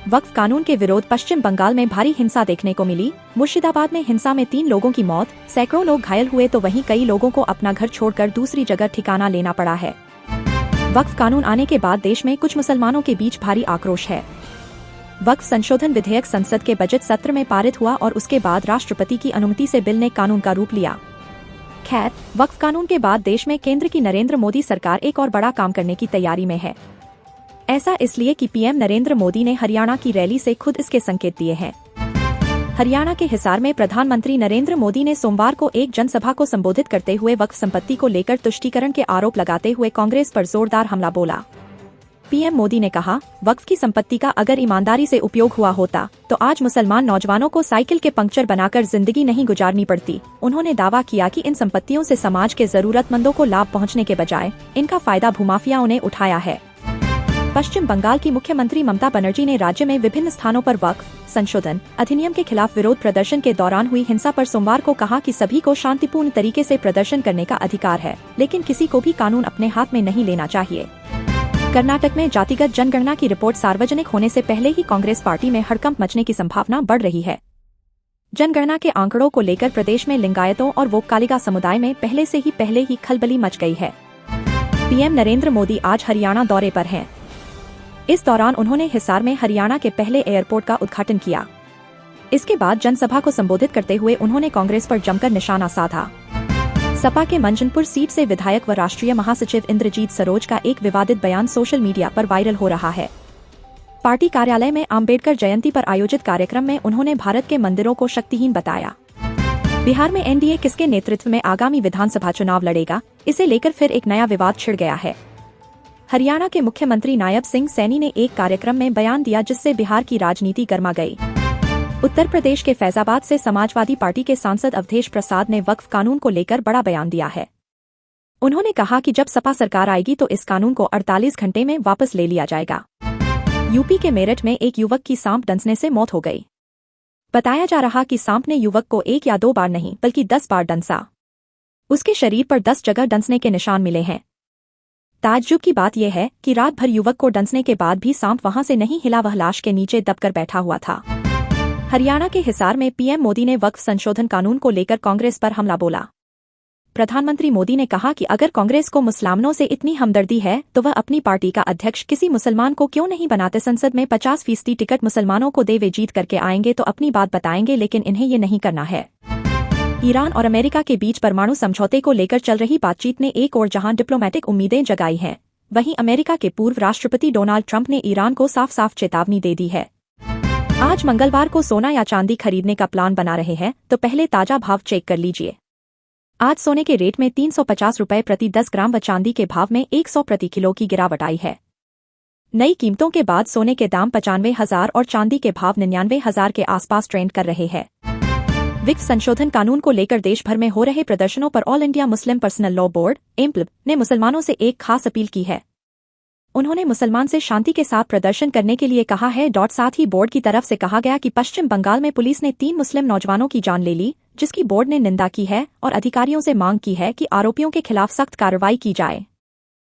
वक्फ कानून के विरोध पश्चिम बंगाल में भारी हिंसा देखने को मिली। मुर्शिदाबाद में हिंसा में 3 लोगों की मौत, सैकड़ों लोग घायल हुए तो वहीं कई लोगों को अपना घर छोड़कर दूसरी जगह ठिकाना लेना पड़ा है। वक्फ कानून आने के बाद देश में कुछ मुसलमानों के बीच भारी आक्रोश है। वक्फ संशोधन विधेयक संसद के बजट सत्र में पारित हुआ और उसके बाद राष्ट्रपति की अनुमति से बिल ने कानून का रूप लिया। खैर, वक्फ कानून के बाद देश में केंद्र की नरेंद्र मोदी सरकार एक और बड़ा काम करने की तैयारी में है। ऐसा इसलिए कि पीएम नरेंद्र मोदी ने हरियाणा की रैली से खुद इसके संकेत दिए हैं। हरियाणा के हिसार में प्रधानमंत्री नरेंद्र मोदी ने सोमवार को एक जनसभा को संबोधित करते हुए वक्फ संपत्ति को लेकर तुष्टीकरण के आरोप लगाते हुए कांग्रेस पर जोरदार हमला बोला। पीएम मोदी ने कहा, वक्फ की संपत्ति का अगर ईमानदारी से उपयोग हुआ होता तो आज मुसलमान नौजवानों को साइकिल के पंक्चर बनाकर जिंदगी नहीं गुजारनी पड़ती। उन्होंने दावा किया कि इन संपत्तियों से समाज के जरूरतमंदों को लाभ पहुंचने के बजाय इनका फायदा भूमाफियाओं ने उठाया है। पश्चिम बंगाल की मुख्यमंत्री ममता बनर्जी ने राज्य में विभिन्न स्थानों पर वक्फ संशोधन अधिनियम के खिलाफ विरोध प्रदर्शन के दौरान हुई हिंसा पर सोमवार को कहा कि सभी को शांतिपूर्ण तरीके से प्रदर्शन करने का अधिकार है, लेकिन किसी को भी कानून अपने हाथ में नहीं लेना चाहिए। कर्नाटक में जातिगत जनगणना की रिपोर्ट सार्वजनिक होने से पहले ही कांग्रेस पार्टी में हड़कंप मचने की संभावना बढ़ रही है। जनगणना के आंकड़ों को लेकर प्रदेश में लिंगायतों और वोक्कालिगा समुदाय में पहले ही खलबली मच गई है। पीएम नरेंद्र मोदी आज हरियाणा दौरे पर हैं। इस दौरान उन्होंने हिसार में हरियाणा के पहले एयरपोर्ट का उद्घाटन किया। इसके बाद जनसभा को संबोधित करते हुए उन्होंने कांग्रेस पर जमकर निशाना साधा। सपा के मंजनपुर सीट से विधायक व राष्ट्रीय महासचिव इंद्रजीत सरोज का एक विवादित बयान सोशल मीडिया पर वायरल हो रहा है। पार्टी कार्यालय में अंबेडकर जयंती पर आयोजित कार्यक्रम में उन्होंने भारत के मंदिरों को शक्तिहीन बताया। बिहार में एनडीए किसके नेतृत्व में आगामी विधानसभा चुनाव लड़ेगा, इसे लेकर फिर एक नया विवाद छिड़ गया है। हरियाणा के मुख्यमंत्री नायब सिंह सैनी ने एक कार्यक्रम में बयान दिया जिससे बिहार की राजनीति गर्मा गई। उत्तर प्रदेश के फैजाबाद से समाजवादी पार्टी के सांसद अवधेश प्रसाद ने वक्फ कानून को लेकर बड़ा बयान दिया है। उन्होंने कहा कि जब सपा सरकार आएगी तो इस कानून को 48 घंटे में वापस ले लिया जाएगा। यूपी के मेरठ में एक युवक की सांप डंसने से मौत हो गई। बताया जा रहा कि सांप ने युवक को 1 या 2 बार नहीं बल्कि 10 बार डंसा। उसके शरीर पर 10 जगह डंसने के निशान मिले हैं। ताज्जुब की बात यह है कि रात भर युवक को डंसने के बाद भी सांप वहां से नहीं हिला, वह लाश के नीचे दबकर बैठा हुआ था। हरियाणा के हिसार में पीएम मोदी ने वक्फ संशोधन कानून को लेकर कांग्रेस पर हमला बोला। प्रधानमंत्री मोदी ने कहा कि अगर कांग्रेस को मुसलमानों से इतनी हमदर्दी है तो वह अपनी पार्टी का अध्यक्ष किसी मुसलमान को क्यों नहीं बनाते। संसद में 50% टिकट मुसलमानों को दे, वे जीत करके आएंगे तो अपनी बात बताएंगे, लेकिन इन्हें ये नहीं करना है। ईरान और अमेरिका के बीच परमाणु समझौते को लेकर चल रही बातचीत ने एक और जहां डिप्लोमेटिक उम्मीदें जगाई हैं, वहीं अमेरिका के पूर्व राष्ट्रपति डोनाल्ड ट्रंप ने ईरान को साफ चेतावनी दे दी है। आज मंगलवार को सोना या चांदी खरीदने का प्लान बना रहे हैं तो पहले ताजा भाव चेक कर लीजिए। आज सोने के रेट में 350 रुपए प्रति 10 ग्राम व चांदी के भाव में 100 प्रति किलो की गिरावट आई है। नई कीमतों के बाद सोने के दाम 95,000 और चांदी के भाव 99,000 के आसपास ट्रेंड कर रहे हैं। वक्फ संशोधन कानून को लेकर देश भर में हो रहे प्रदर्शनों पर all India Muslim personal law board एम्प्ल ने मुसलमानों से एक खास अपील की है। उन्होंने मुसलमान से शांति के साथ प्रदर्शन करने के लिए कहा है। साथ ही बोर्ड की तरफ से कहा गया कि पश्चिम बंगाल में पुलिस ने 3 मुस्लिम नौजवानों की जान ले ली, जिसकी बोर्ड ने निंदा की है और अधिकारियों से मांग की है कि आरोपियों के खिलाफ सख्त कार्रवाई की जाए।